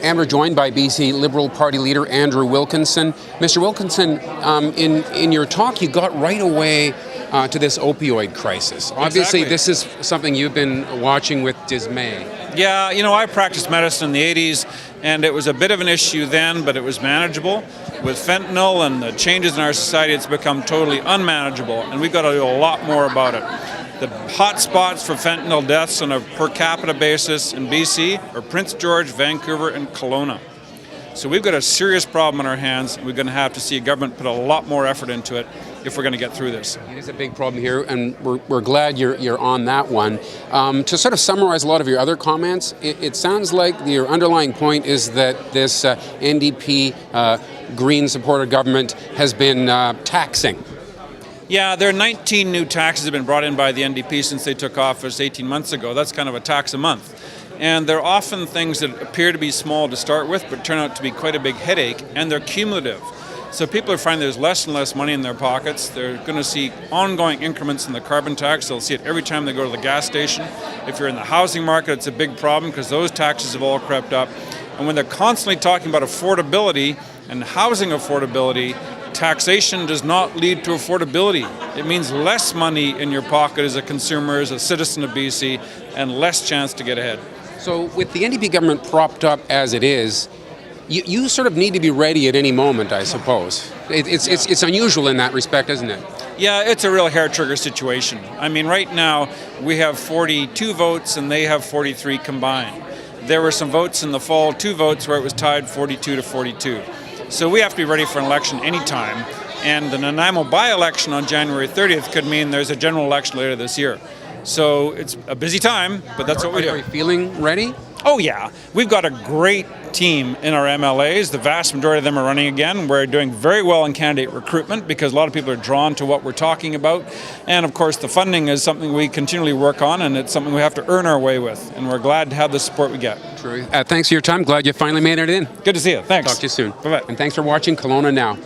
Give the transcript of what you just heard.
And we're joined by BC Liberal Party leader Andrew Wilkinson. Mr. Wilkinson, in your talk, you got right away to this opioid crisis. Obviously, this is something you've been watching with dismay. Yeah, I practiced medicine in the 80s, and it was a bit of an issue then, but it was manageable. With fentanyl and the changes in our society, it's become totally unmanageable, and we've got to do a lot more about it. The hot spots for fentanyl deaths on a per capita basis in BC are Prince George, Vancouver, and Kelowna. So we've got a serious problem on our hands, and we're going to have to see a government put a lot more effort into it if we're going to get through this. It is a big problem here, and we're glad you're on that one. To sort of summarize a lot of your other comments, it sounds like your underlying point is that this NDP Green-supported government has been taxing. Yeah, there are 19 new taxes that have been brought in by the NDP since they took office 18 months ago. That's kind of a tax a month. And they're often things that appear to be small to start with, but turn out to be quite a big headache, and they're cumulative. So people are finding there's less and less money in their pockets. They're going to see ongoing increments in the carbon tax. They'll see it every time they go to the gas station. If you're in the housing market, it's a big problem because those taxes have all crept up. And when they're constantly talking about affordability and housing affordability, taxation does not lead to affordability. It means less money in your pocket as a consumer, as a citizen of BC, and less chance to get ahead. So with the NDP government propped up as it is, you sort of need to be ready at any moment, I suppose. It's unusual in that respect, isn't it? Yeah, it's a real hair-trigger situation. I mean, right now, we have 42 votes and they have 43 combined. There were some votes in the fall, 2 votes where it was tied 42 to 42. So we have to be ready for an election anytime. And the Nanaimo by-election on January 30th could mean there's a general election later this year. So it's a busy time, but that's what we do. Are you feeling ready? Oh, yeah. We've got a great team in our MLAs. The vast majority of them are running again. We're doing very well in candidate recruitment because a lot of people are drawn to what we're talking about. And, of course, the funding is something we continually work on, and it's something we have to earn our way with. And we're glad to have the support we get. True. Thanks for your time. Glad you finally made it in. Good to see you. Thanks. Talk to you soon. Bye-bye. And thanks for watching Kelowna Now.